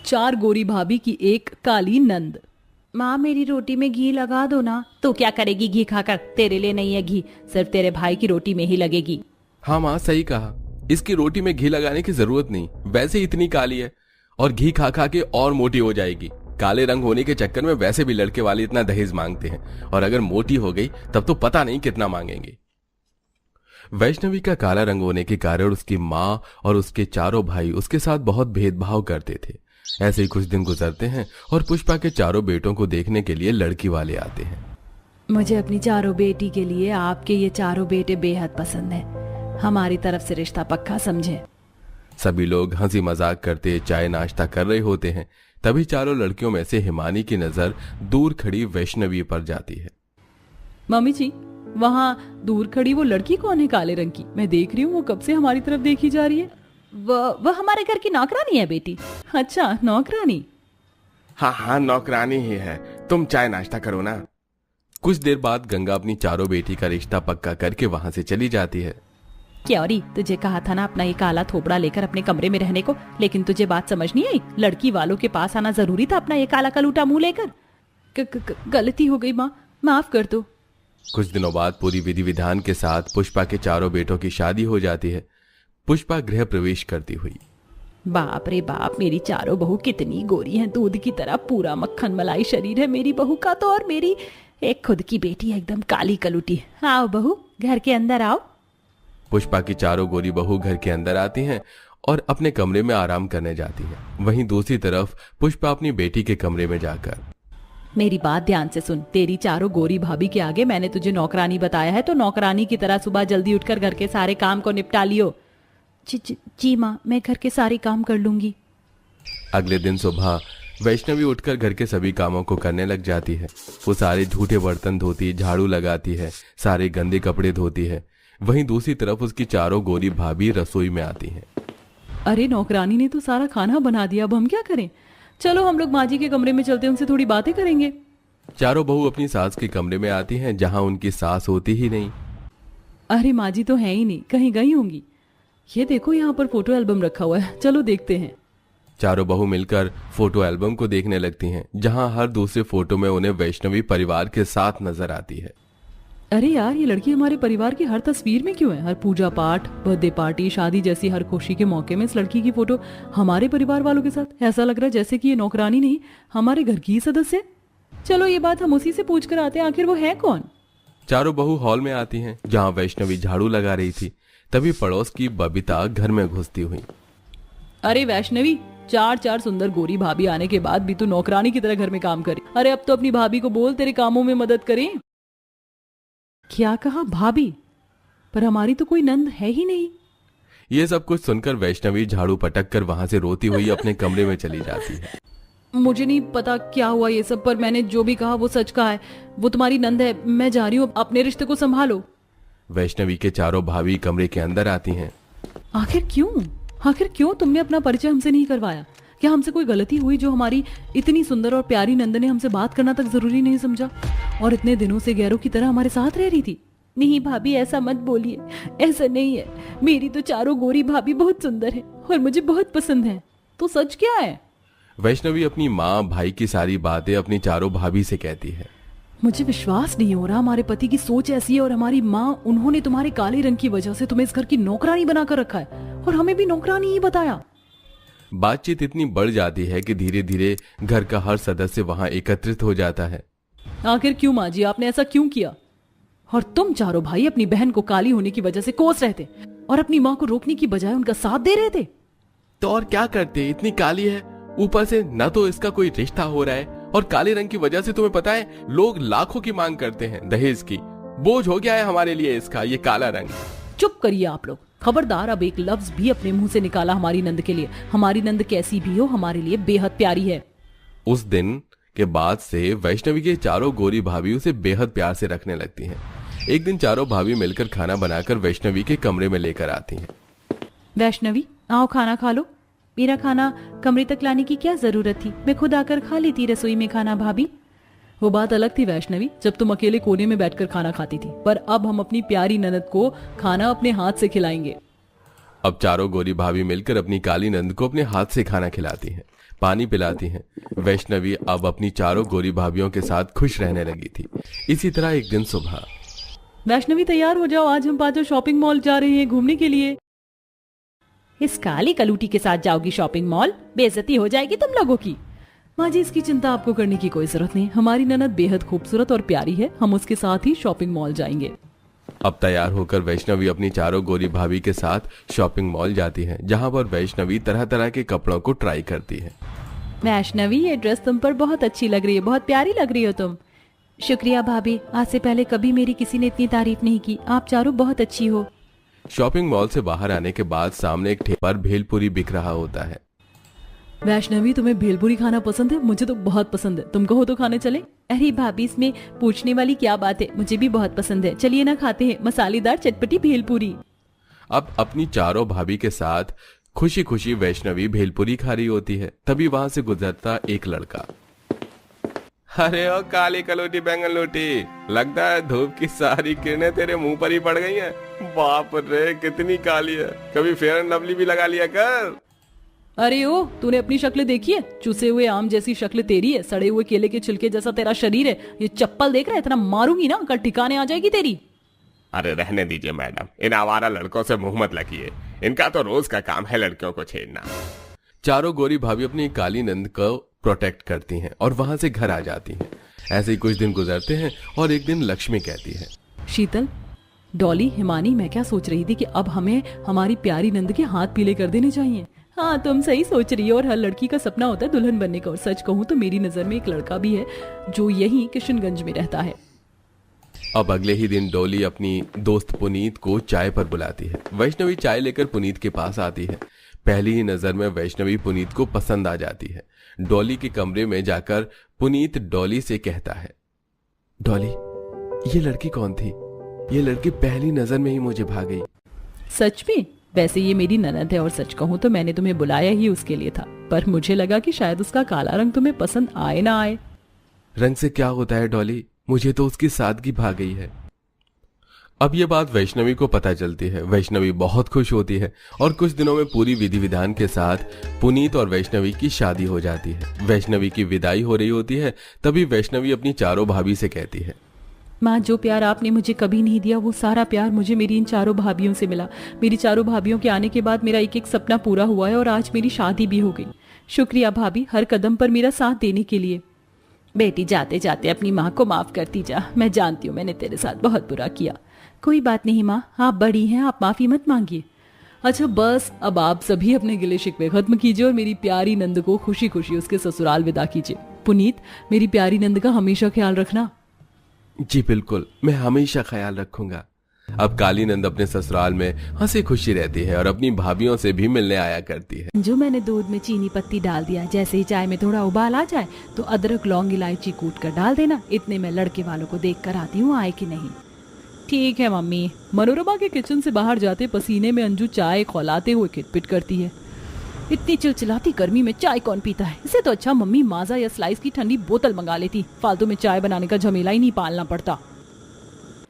4 गोरी भाभी की एक काली नंद। माँ मेरी रोटी में घी लगा दो ना। तो क्या करेगी घी खाकर, तेरे लिए नहीं है घी, सिर्फ तेरे भाई की रोटी में ही लगेगी। हाँ माँ सही कहा, इसकी रोटी में घी लगाने की जरूरत नहीं, वैसे ही इतनी काली है और घी खा खा के और मोटी हो जाएगी। काले रंग होने के चक्कर में वैसे भी लड़के वाले इतना दहेज मांगते हैं और अगर मोटी हो गई तब तो पता नहीं कितना मांगेंगे। वैष्णवी का काला रंग होने के कारण उसकी माँ और उसके चारों भाई उसके साथ बहुत भेदभाव करते थे। ऐसे ही कुछ दिन गुजरते हैं और पुष्पा के चारों बेटों को देखने के लिए लड़की वाले आते हैं। मुझे अपनी चारों बेटी के लिए आपके ये चारों बेटे बेहद पसंद हैं। हमारी तरफ से रिश्ता पक्का समझे। सभी लोग हंसी मजाक करते चाय नाश्ता कर रहे होते हैं। तभी चारों लड़कियों में से हिमानी की नजर दूर खड़ी वैष्णवी पर जाती है। मम्मी जी, वहाँ दूर खड़ी वो लड़की कौन है काले रंग की? मैं देख रही हूँ वो कब से हमारी तरफ देखी जा रही है। वह हमारे घर की नौकरानी है बेटी। अच्छा नौकरानी? हाँ हाँ नौकरानी ही है, तुम चाय नाश्ता करो ना। कुछ देर बाद गंगा अपनी चारों बेटी का रिश्ता पक्का करके वहां से चली जाती है। क्योरी, तुझे कहा था ना अपना ये काला थोपड़ा लेकर अपने कमरे में रहने को, लेकिन तुझे बात समझ नहीं आई। लड़की वालों के पास आना जरूरी था अपना ये काला कलूटा मुंह लेकर। गलती हो गई माँ, माफ कर दो। कुछ दिनों बाद पूरी विधि विधान के साथ पुष्पा के चारों बेटों की शादी हो जाती है। पुष्पा गृह प्रवेश करती हुई। बाप रे बाप, मेरी चारों बहू कितनी गोरी हैं, दूध की तरह पूरा मक्खन मलाई शरीर है मेरी बहू का तो, और मेरी एक खुद की बेटी एकदम काली कलूटी। आओ बहू, घर के अंदर आओ। पुष्पा की चारों गोरी बहू घर के अंदर आती हैं और अपने कमरे में आराम करने जाती हैं। वहीं दूसरी तरफ पुष्पा अपनी बेटी के कमरे में जाकर, मेरी बात ध्यान से सुन। तेरी चारों गोरी भाभी के आगे मैंने तुझे नौकरानी बताया है, तो नौकरानी की तरह सुबह जल्दी उठकर घर के सारे काम को निपटा लियो। जी माँ, मैं घर के सारे काम कर लूंगी। अगले दिन सुबह वैष्णवी उठकर घर के सभी कामों को करने लग जाती है। वो सारे झूठे बर्तन धोती, झाड़ू लगाती है, सारे गंदे कपड़े धोती है। वहीं दूसरी तरफ उसकी चारों गोरी भाभी रसोई में आती हैं। अरे नौकरानी ने तो सारा खाना बना दिया, अब हम क्या करें? चलो हम लोग माँ जी के कमरे में चलते, उनसे थोड़ी बातें करेंगे। चारों बहू अपनी सास के कमरे में आती हैं जहां उनकी सास होती ही नहीं। अरे माँ जी तो है ही नहीं, कहीं गई होंगी। ये देखो यहाँ पर फोटो एल्बम रखा हुआ है, चलो देखते हैं। चारों बहू मिलकर फोटो एल्बम को देखने लगती हैं जहां हर दूसरे फोटो में उन्हें वैष्णवी परिवार के साथ नजर आती है। अरे यार, ये लड़की हमारे परिवार की हर तस्वीर में क्यों है? हर पूजा पाठ, बर्थडे पार्टी, शादी जैसी हर खुशी के मौके में इस लड़की की फोटो हमारे परिवार वालों के साथ। ऐसा लग रहा है जैसे कि ये नौकरानी नहीं, हमारे घर की ही सदस्य। चलो ये बात हम उसी से पूछ कर आते हैं, आखिर वो है कौन। चारों बहू हॉल में आती हैं जहां वैष्णवी झाड़ू लगा रही थी। तभी पड़ोस की बबीता घर में घुसती हुई। अरे वैष्णवी, चार सुंदर गोरी भाभी आने के बाद भी तू नौकरानी की तरह घर में काम करे। अरे अब तो अपनी भाभी को बोल तेरे कामों में मदद करे। क्या कहा भाभी? पर हमारी तो कोई नंद है ही नहीं। ये सब कुछ सुनकर वैष्णवी झाड़ू पटक कर वहां से रोती हुई अपने कमरे में चली जाती है। मुझे नहीं पता क्या हुआ ये सब, पर मैंने जो भी कहा वो सच कहा है। वो तुम्हारी नंद है, मैं जा रही हूँ, अपने रिश्ते को संभालो। वैष्णवी के चारों भाभी कमरे के अंदर आती हैं। आखिर क्यों तुमने अपना परिचय हमसे नहीं करवाया? क्या हमसे कोई गलती हुई जो हमारी इतनी सुंदर और प्यारी नंद ने हमसे बात करना तक जरूरी नहीं समझा और इतने दिनों से गैरों की तरह हमारे साथ रह रही थी? नहीं भाभी, ऐसा मत बोलिए, ऐसा नहीं है। मेरी तो चारों गोरी भाभी बहुत सुंदर है और मुझे बहुत पसंद है। तो सच क्या है? वैष्णवी अपनी माँ भाई की सारी बातें अपनी चारों भाभी से कहती है। मुझे विश्वास नहीं हो रहा, हमारे पति की सोच ऐसी है और हमारी माँ, उन्होंने तुम्हारे काले रंग की वजह से तुम्हें इस घर की नौकरानी बनाकर रखा है और हमें भी नौकरानी ही बताया। बातचीत इतनी बढ़ जाती है कि धीरे धीरे घर का हर सदस्य वहां एकत्रित हो जाता है। आखिर क्यों माँ जी, आपने ऐसा क्यों किया? और तुम चारों भाई अपनी बहन को काली होने की वजह से कोस रहे थे और अपनी माँ को रोकने की बजाय उनका साथ दे रहे थे। तो और क्या करते, इतनी काली है, ऊपर से न तो इसका कोई रिश्ता हो रहा है और काले रंग की वजह से तुम्हें पता है लोग लाखों की मांग करते हैं दहेज की। बोझ हो गया है हमारे लिए इसका ये काला रंग। चुप करिए आप लोग, खबरदार अब एक लफ्ज भी अपने मुंह से निकाला हमारी नंद के लिए। हमारी नंद कैसी भी हो हमारे लिए बेहद प्यारी है। उस दिन के बाद से वैष्णवी के चारों गोरी भाभी उसे बेहद प्यार से रखने लगती हैं। एक दिन चारों भाभी मिलकर खाना बनाकर वैष्णवी के कमरे में लेकर आती हैं। वैष्णवी आओ खाना खा लो। मेरा खाना कमरे तक लाने की क्या जरूरत थी, मैं खुद आकर खा लेती रसोई में खाना भाभी। वो बात अलग थी वैष्णवी, जब तुम अकेले कोने में बैठकर खाना खाती थी, पर अब हम अपनी प्यारी ननद को खाना अपने हाथ से खिलाएंगे। अब चारों गोरी भाभी मिलकर अपनी काली नंद को अपने हाथ से खाना खिलाती हैं, पानी पिलाती हैं। वैष्णवी अब अपनी चारों गोरी भाभीियों के साथ खुश रहने लगी थी। इसी तरह एक दिन सुबह, वैष्णवी तैयार हो जाओ, आज हम पांचों शॉपिंग मॉल जा रहे हैं घूमने के लिए। इस काली कलूटी के साथ जाओगी शॉपिंग मॉल? बेइज्जती हो जाएगी तुम लोगों की। माँ जी, इसकी चिंता आपको करने की कोई जरूरत नहीं। हमारी ननद बेहद खूबसूरत और प्यारी है, हम उसके साथ ही शॉपिंग मॉल जाएंगे। अब तैयार होकर वैष्णवी अपनी चारों गोरी भाभी के साथ शॉपिंग मॉल जाती है, जहां पर वैष्णवी तरह तरह के कपड़ों को ट्राई करती है। वैष्णवी, ये ड्रेस तुम पर बहुत अच्छी लग रही है, बहुत प्यारी लग रही हो तुम। शुक्रिया भाभी, आज से पहले कभी मेरी किसी ने इतनी तारीफ नहीं की। आप चारों बहुत अच्छी हो। शॉपिंग मॉल से बाहर आने के बाद सामने एक ठेले पर भेलपुरी बिक रहा होता है। वैष्णवी, तुम्हें भेलपुरी खाना पसंद है? मुझे तो बहुत पसंद है, तुम कहो तो खाने चले। अरे भाभी, इसमें पूछने वाली क्या बात है, मुझे भी बहुत पसंद है। चलिए ना, खाते हैं मसालेदार चटपटी भेलपुरी। अब अपनी चारों भाभी के साथ खुशी खुशी वैष्णवी भेलपुरी खा रही होती है। तभी वहां से गुजरता एक लड़का। अरे ओ काली कलोटी बैंगन लोटी, लगता है धूप की सारी किरणें तेरे मुंह पर ही पड़ गई हैं। बाप रे, कितनी काली है, कभी फेयर एंड लवली भी लगा लिया कर। अरे ओ, तूने अपनी शक्ल देखी है? चूसे हुए आम जैसी शक्ल तेरी है, सड़े हुए केले के छिलके जैसा तेरा शरीर है। ये चप्पल देख रहा है? इतना मारूंगी ना, कल ठिकाने आ जाएगी तेरी। अरे रहने दीजिए मैडम, इन आवारा लड़कों से मुंह मत लगिए, इनका तो रोज का काम है लड़कियों को छेड़ना। चारों गोरी भाभी अपनी काली नंद को प्रोटेक्ट करती हैं और वहां से घर आ जाती हैं। ऐसे ही कुछ दिन गुजरते हैं और एक दिन लक्ष्मी कहती है, शीतल, डॉली, हिमानी, मैं क्या सोच रही थी कि अब हमें हमारी प्यारी नंद के हाथ पीले कर देने चाहिए। हाँ, तुम सही सोच रही हो, और हर लड़की का सपना होता है दुल्हन बनने का। और सच कहूँ तो मेरी नजर में एक लड़का भी है जो यहीं किशनगंज में रहता है। अब अगले ही दिन डॉली अपनी दोस्त पुनीत को चाय पर बुलाती है। वैष्णवी चाय लेकर पुनीत के पास आती है। पहली ही नजर में वैष्णवी पुनीत को पसंद आ जाती है। डॉली के कमरे में जाकर पुनीत डॉली से कहता है, डॉली, ये लड़की कौन थी? ये लड़की पहली नजर में ही मुझे भा गई। सच में? वैसे ये मेरी ननद है और सच कहूँ तो मैंने तुम्हें बुलाया ही उसके लिए था, पर मुझे लगा कि शायद उसका काला रंग तुम्हें पसंद आए ना आए। रंग से क्या होता है डॉली, मुझे तो उसकी सादगी भा गई है। अब ये बात वैष्णवी को पता चलती है। वैष्णवी बहुत खुश होती है और कुछ दिनों में पूरी विधि विधान के साथ पुनीत और वैष्णवी की शादी हो जाती है। वैष्णवी की विदाई हो रही होती है, तभी वैष्णवी अपनी चारों भाभी से कहती है, माँ, जो प्यार आपने मुझे कभी नहीं दिया, वो सारा प्यार मुझे मेरी इन चारों भाभीियों से मिला। मेरी चारों भाभीियों के आने के बाद मेरा एक एक सपना पूरा हुआ है और आज मेरी शादी भी हो गई। शुक्रिया भाभी, हर कदम पर मेरा साथ देने के लिए। बेटी, जाते जाते अपनी माँ को माफ करती जा। मैं जानती हूँ मैंने तेरे साथ बहुत बुरा किया। कोई बात नहीं माँ, आप बड़ी हैं, आप माफी मत मांगिए। अच्छा बस, अब आप सभी अपने गिले शिकवे खत्म कीजिए और मेरी प्यारी नंद को खुशी खुशी उसके ससुराल विदा कीजिए। पुनीत, मेरी प्यारी नंद का हमेशा ख्याल रखना। जी बिल्कुल, मैं हमेशा ख्याल रखूंगा। अब काली नंद अपने ससुराल में हंसी खुशी रहती है और अपनी भाभीियों से भी मिलने आया करती है। जो मैंने दूध में चीनी पत्ती डाल दिया, जैसे ही चाय में थोड़ा उबाल आ जाए तो अदरक लौंग इलायची कूट कर डाल देना। इतने में लड़के वालों को देख कर आती हूँ, आए कि नहीं। ठीक है मम्मी। मनोरमा के किचन से बाहर जाते पसीने में अंजू चाय खौलाते हुए खिटपिट करती है। इतनी चिलचिलाती गर्मी में चाय कौन पीता है? इससे तो अच्छा मम्मी माजा या स्लाइस की ठंडी बोतल मंगा लेती, फालतू में चाय बनाने का झमेला ही नहीं पालना पड़ता।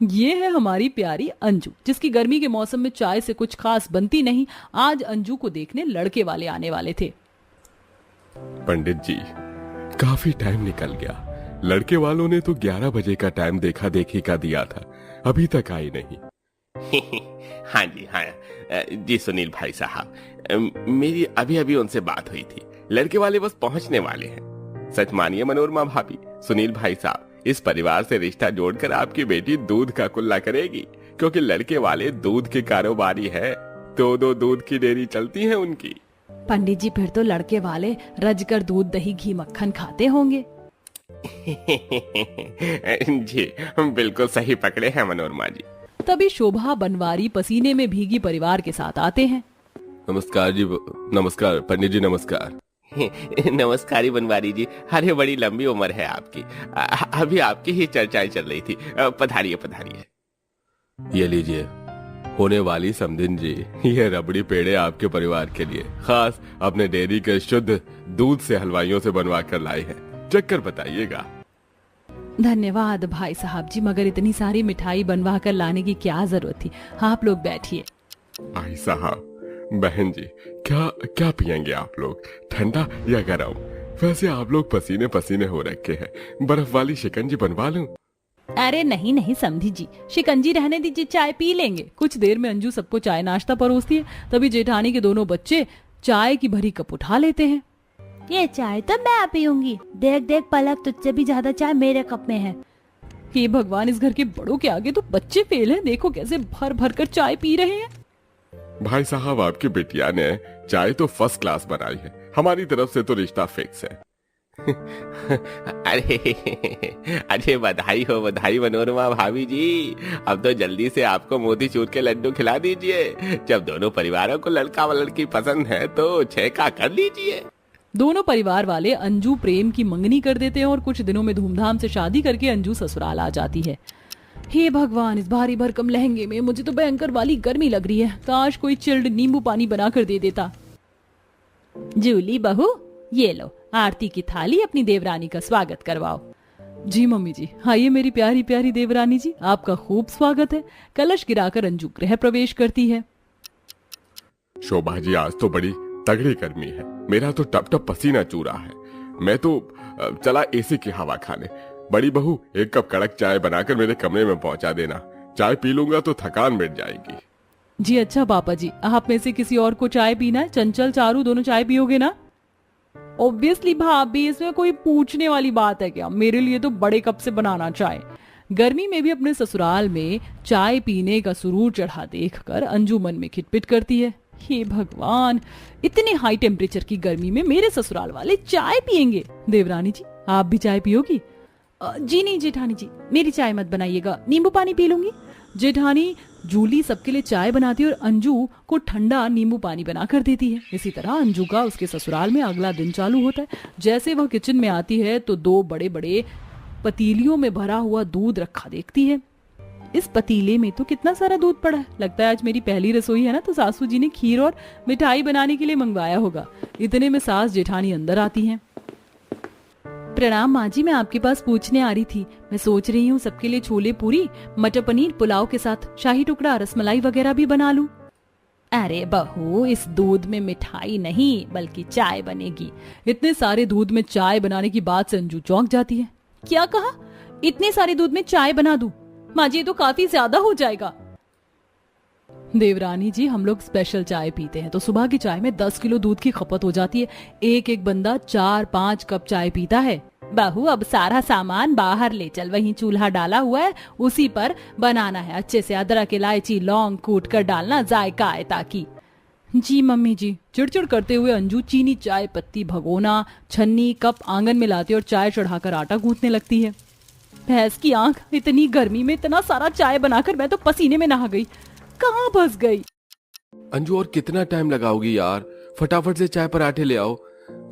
ये है हमारी प्यारी अंजू, जिसकी गर्मी के मौसम में चाय से कुछ खास बनती नहीं। आज अंजू को देखने लड़के वाले आने वाले थे। पंडित जी, काफी टाइम निकल गया। लड़के वालों ने तो 11 बजे का टाइम देखा देखी का दिया था, अभी तक आई नहीं। हाँ जी, हाँ जी सुनील भाई साहब, मेरी अभी अभी उनसे बात हुई थी। लड़के वाले बस पहुंचने वाले हैं। सच मानिए मनोरमा भाभी, सुनील भाई साहब, इस परिवार से रिश्ता जोड़कर आपकी बेटी दूध का कुल्ला करेगी, क्योंकि लड़के वाले दूध के कारोबारी है। दो दूध की डेयरी चलती है उनकी। पंडित जी, फिर तो लड़के वाले रजकर दूध दही घी मक्खन खाते होंगे। जी बिल्कुल सही पकड़े हैं मनोरमा जी। तभी शोभा बनवारी पसीने में भीगी परिवार के साथ आते हैं। नमस्कार जी, नमस्कार पंडित जी, नमस्कार। नमस्कारी बनवारी जी, अरे बड़ी लंबी उम्र है आपकी। अभी आपकी ही चर्चाएं चल रही थी। पधारिए पधारिए। ये लीजिए, होने वाली समधिन जी, ये रबड़ी पेड़े आपके परिवार के लिए खास अपने डेयरी के शुद्ध दूध से हलवाइयों से बनवा कर लाए हैं, चक्कर बताइएगा। धन्यवाद भाई साहब जी, मगर इतनी सारी मिठाई बनवा कर लाने की क्या जरूरत थी। आप लोग बैठिए। भाई साहब, बहन जी, क्या क्या पियेंगे आप लोग, ठंडा या गरम? वैसे आप लोग पसीने पसीने हो रखे हैं, बर्फ वाली शिकंजी बनवा लूं? अरे नहीं नहीं समधी जी, शिकंजी रहने दीजिए, चाय पी लेंगे। कुछ देर में अंजू सबको चाय नाश्ता परोसती है। तभी जेठानी के दोनों बच्चे चाय की भरी कप उठा लेते हैं। ये चाय तो मैं पीऊंगी, देख देख पलक, तुझसे भी ज्यादा चाय मेरे कप में है। हे भगवान, इस घर के बड़ों के आगे तो बच्चे फेल हैं। देखो कैसे भर भर कर चाय पी रहे हैं। भाई साहब, आपकी बिटिया ने चाय तो फर्स्ट क्लास बनाई है, हमारी तरफ से तो रिश्ता फिक्स है। अरे अरे बधाई मनोरमा भाभी जी। अब तो जल्दी से आपको मोतीचूर के लड्डू खिला दीजिए। जब दोनों परिवारों को लड़का व लड़की पसंद है तो छेका कर लीजिए। दोनों परिवार वाले अंजू प्रेम की मंगनी कर देते हैं और कुछ दिनों में धूमधाम से शादी करके अंजू ससुराल आ जाती है। हे भगवान, इस भारी भरकम लहंगे में मुझे तो भयंकर वाली गर्मी लग रही है। काश कोई चिल्ड नींबू पानी बना कर दे देता। जूली बहू, ये लो आरती की थाली, अपनी देवरानी का स्वागत करवाओ। जी मम्मी जी, आइए मेरी प्यारी प्यारी देवरानी जी, आपका खूब स्वागत है। कलश गिराकर अंजू गृह प्रवेश करती है। शोभा जी, आज तो बड़ी तगड़ी गर्मी है, मेरा तो टप टप पसीना चू रहा है। मैं तो चला एसी की हवा खाने। बड़ी बहू, एक कप कड़क चाय बनाकर मेरे कमरे में पहुंचा देना। चाय पी लूंगा तो थकान मिट जाएगी। जी अच्छा पापा जी, आप में से किसी और को चाय पीना है? चंचल, चारू दोनों चाय पियोगे ना? ऑब्वियसली भाभी, इसमें कोई पूछने वाली बात है क्या? मेरे लिए तो बड़े कप से बनाना चाय। गर्मी में भी अपने ससुराल में चाय पीने का सुरूर चढ़ा देखकर अंजू मन में खिटपिट करती है। हे भगवान, इतने हाई टेम्परेचर की गर्मी में मेरे ससुराल वाले चाय पियेंगे। देवरानी जी, आप भी चाय पियोगी? जी नहीं जेठानी जी, मेरी चाय मत बनाइएगा, नींबू पानी पी लूंगी। जेठानी जूली सबके लिए चाय बनाती है और अंजू को ठंडा नींबू पानी बना कर देती है। इसी तरह अंजू का उसके ससुराल में अगला दिन चालू होता है। जैसे वह किचन में आती है तो दो बड़े बड़े पतीलियों में भरा हुआ दूध रखा देखती है। इस पतीले में तो कितना सारा दूध पड़ा है। लगता है आज मेरी पहली रसोई है ना, तो सासू जी ने खीर और मिठाई बनाने के लिए मंगवाया होगा। इतने में सास जेठानी अंदर आती हैं। प्रणाम माँ जी, मैं आपके पास पूछने आ रही थी। मैं सोच रही हूँ सबके लिए छोले पूरी, मटर पनीर, पुलाव के साथ शाही टुकड़ा, रसमलाई वगैरह भी बना लूं। अरे बहू, इस दूध में मिठाई नहीं बल्कि चाय बनेगी। इतने सारे दूध में चाय बनाने की बात से अंजू चौंक जाती है। क्या कहा? इतने सारे दूध में चाय बना दूं? माँ जी, ये तो काफी ज्यादा हो जाएगा। देवरानी जी, हम लोग स्पेशल चाय पीते हैं तो सुबह की चाय में 10 किलो दूध की खपत हो जाती है। एक एक बंदा 4-5 कप चाय पीता है। बहू, अब सारा सामान बाहर ले चल, वहीं चूल्हा डाला हुआ है, उसी पर बनाना है। अच्छे से अदरक, इलायची, लौंग कूट कर डालना, जायका आए ताकि। जी मम्मी जी। चिड़चिड़ करते हुए अंजू चीनी, चाय पत्ती, भगोना, छन्नी, कप आंगन में लाती और चाय चढ़ाकर आटा गूंथने लगती है। भैंस की आंख, इतनी गर्मी में इतना सारा चाय बनाकर मैं तो पसीने में नहा गई। कहाँ फंस गई? अंजू, और कितना टाइम लगाओगी यार? फटाफट से चाय पराठे ले आओ,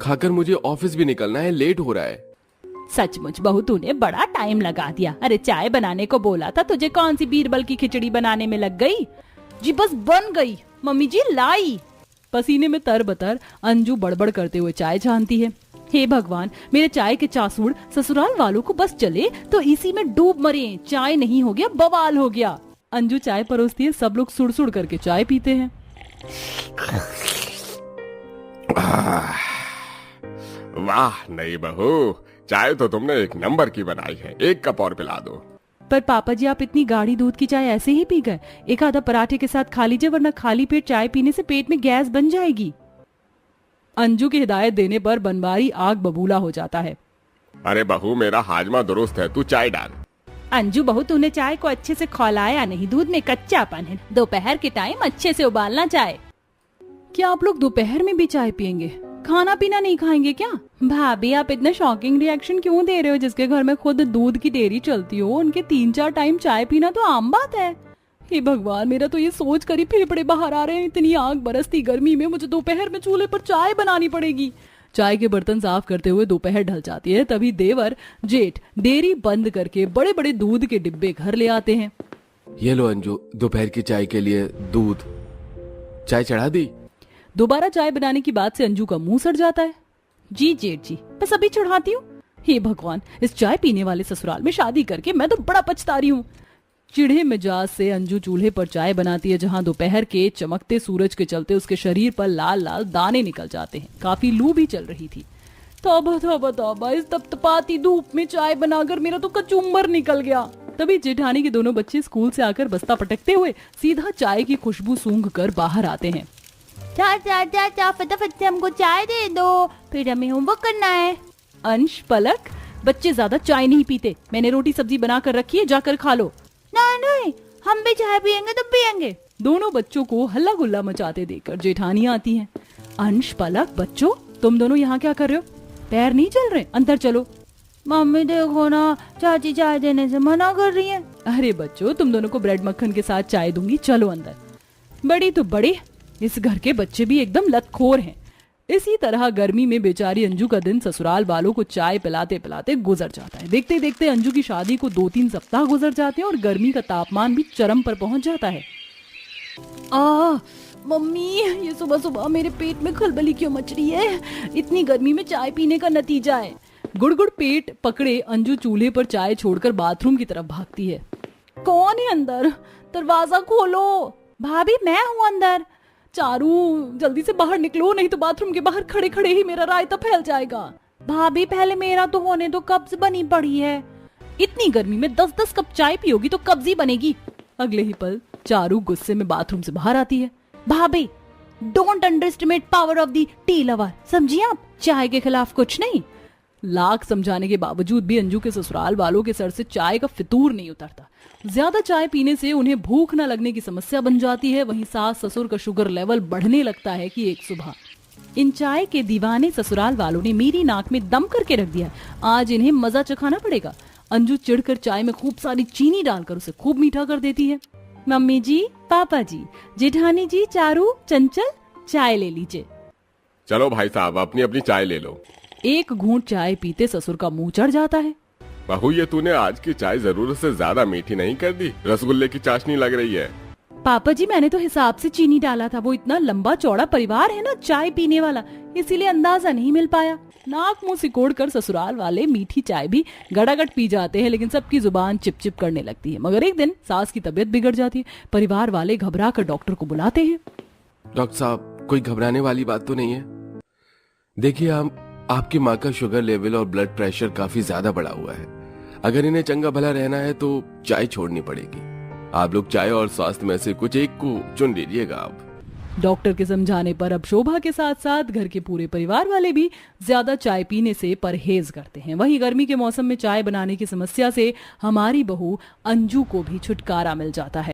खाकर मुझे ऑफिस भी निकलना है, लेट हो रहा है। सचमुच बहू, तूने बड़ा टाइम लगा दिया। अरे चाय बनाने को बोला था तुझे, कौन सी बीरबल की खिचड़ी बनाने में लग गई? जी बस बन गई, मम्मी जी लाई। पसीने में तरबतर अंजू बड़बड़ करते हुए चाय छानती है। हे भगवान, मेरे चाय के चासूड़ ससुराल वालों को बस चले तो इसी में डूब मरे। चाय नहीं हो गया, बवाल हो गया। अंजू चाय परोसती है, सब लोग सुड़ सुड़ करके चाय पीते हैं। वाह नहीं बहू, चाय तो तुमने एक नंबर की बनाई है। एक कप और पिला दो। पर पापा जी, आप इतनी गाढ़ी दूध की चाय ऐसे ही पी गए? एक आधा पराठे के साथ खा लीजिए, वरना खाली पेट चाय पीने से पेट में गैस बन जाएगी। अंजू की हिदायत देने पर बनवारी आग बबूला हो जाता है। अरे बहू, मेरा हाजमा दुरुस्त है, तू चाय डाल। अंजू बहू, तूने चाय को अच्छे से खौलाया नहीं, दूध में कच्चापन है। दोपहर के टाइम अच्छे से उबालना चाय। क्या आप लोग दोपहर में भी चाय पियेंगे? खाना पीना नहीं खाएंगे क्या? भाभी, आप इतना शॉकिंग रिएक्शन क्यों दे रहे हो? जिसके घर में खुद दूध की डेयरी चलती हो, उनके 3-4 टाइम चाय पीना तो आम बात है। हे भगवान, मेरा तो ये सोच कर ही फेफड़े बाहर आ रहे हैं। इतनी आग बरसती गर्मी में मुझे दोपहर में चूल्हे पर चाय बनानी पड़ेगी। चाय के बर्तन साफ करते हुए दोपहर ढल जाती है। तभी देवर जेठ डेयरी बंद करके बड़े बड़े दूध के डिब्बे घर ले आते हैं। ये लो अंजू, दोपहर की चाय के लिए दूध। चाय चढ़ा दी? दोबारा चाय बनाने की बात से अंजू का मुंह सड़ जाता है। जी जेठ जी, बस अभी चढ़ाती हूँ। हे भगवान, इस चाय पीने वाले ससुराल में शादी करके मैं तो बड़ा पछता रही हूँ। चिढ़े मिजाज से अंजू चूल्हे पर चाय बनाती है, जहां दोपहर के चमकते सूरज के चलते उसके शरीर पर लाल लाल दाने निकल जाते हैं। काफी लू भी चल रही थी। तौबा तौबा तौबा, इस तपतपाती धूप में चाय बनाकर मेरा तो कचूम्बर निकल गया। तभी जेठानी के दोनों बच्चे स्कूल से आकर बस्ता पटकते हुए सीधा चाय की खुशबू सूंघ कर बाहर आते हैं। चाचा फटाफट से हमको चाय दे दो, फिर हमें होमवर्क करना है। अंश, पलक, बच्चे ज्यादा चाय नहीं पीते। मैंने रोटी सब्जी बना कर रखी है, जाकर खा लो। नहीं, हम भी चाय पियेंगे तो पियेंगे। दोनों बच्चों को हल्ला गुल्ला मचाते देखकर जेठानी आती हैं। अंश, पलक, बच्चों, तुम दोनों यहाँ क्या कर रहे हो? पैर नहीं चल रहे? अंदर चलो। मम्मी देखो ना, चाची चाय देने से मना कर रही है। अरे बच्चों, तुम दोनों को ब्रेड मक्खन के साथ चाय दूंगी, चलो अंदर। बड़ी तो बड़ी, इस घर के बच्चे भी एकदम लतखोर हैं। इसी तरह गर्मी में बेचारी अंजू का दिन ससुराल वालों को चाय पिलाते पिलाते गुजर जाता है। देखते देखते अंजू की शादी को 2-3 सप्ताह गुजर जाते हैं और गर्मी का तापमान भी चरम पर पहुंच जाता है। मम्मी, ये सुबह सुबह मेरे पेट में खलबली क्यों मच रही है? इतनी गर्मी में चाय पीने का नतीजा है। गुड़गुड़ पेट पकड़े अंजू चूल्हे पर चाय छोड़कर बाथरूम की तरफ भागती है। कौन है अंदर? दरवाजा खोलो। भाभी, मैं हूँ अंदर। चारू, जल्दी से बाहर निकलो, नहीं तो बाथरूम के बाहर खड़े खड़े ही मेरा रायता फैल जाएगा। भाभी, पहले मेरा तो होने दो, कब्ज बनी पड़ी है। इतनी गर्मी में 10-10 कप चाय पियोगी तो कब्ज ही बनेगी। अगले ही पल चारू गुस्से में बाथरूम से बाहर आती है। भाभी, don't underestimate power of the tea lover, समझिए आप? चाय के खिलाफ कुछ नहीं। लाख समझाने के बावजूद भी अंजू के ससुराल वालों के सर से चाय का फितूर नहीं उतरता। ज्यादा चाय पीने से उन्हें भूख न लगने की समस्या बन जाती है। वहीं सास ससुर का शुगर लेवल बढ़ने लगता है कि एक सुबह इन चाय के दीवाने ससुराल वालों ने मेरी नाक में दम करके रख दिया। आज इन्हें मजा चखाना पड़ेगा। अंजू चिढ़कर चाय में खूब सारी चीनी डालकर उसे खूब मीठा कर देती है। मम्मी जी, पापा जी, जेठानी जी, चारू, चंचल, चाय ले लीजिए। चलो भाई साहब, अपनी अपनी चाय ले लो। एक घूंट चाय पीते ससुर का मुंह चढ़ जाता है। बहू, ये तूने आज की चाय जरूरत से ज्यादा मीठी नहीं कर दी? रसगुल्ले की चाशनी लग रही है। पापा जी, मैंने तो हिसाब से चीनी डाला था। वो इतना लंबा चौड़ा परिवार है ना चाय पीने वाला, इसीलिए अंदाजा नहीं मिल पाया। नाक मुंह सिकोड़ कर ससुराल वाले मीठी चाय भी गड़ागड़ पी जाते हैं, लेकिन सबकी जुबान चिपचिप करने लगती है। मगर एक दिन सास की तबीयत बिगड़ जाती है। परिवार वाले घबरा कर डॉक्टर को बुलाते हैं। डॉक्टर साहब, कोई घबराने वाली बात तो नहीं है? देखिए, आपकी माँ का शुगर लेवल और ब्लड प्रेशर काफी ज्यादा बढ़ा हुआ है। अगर इन्हें चंगा भला रहना है तो चाय छोड़नी पड़ेगी। आप लोग चाय और स्वास्थ्य में से कुछ एक को चुन लीजिएगा। आप डॉक्टर के समझाने पर अब शोभा के साथ साथ घर के पूरे परिवार वाले भी ज्यादा चाय पीने से परहेज करते हैं। वहीं गर्मी के मौसम में चाय बनाने की समस्या से हमारी बहू अंजू को भी छुटकारा मिल जाता है।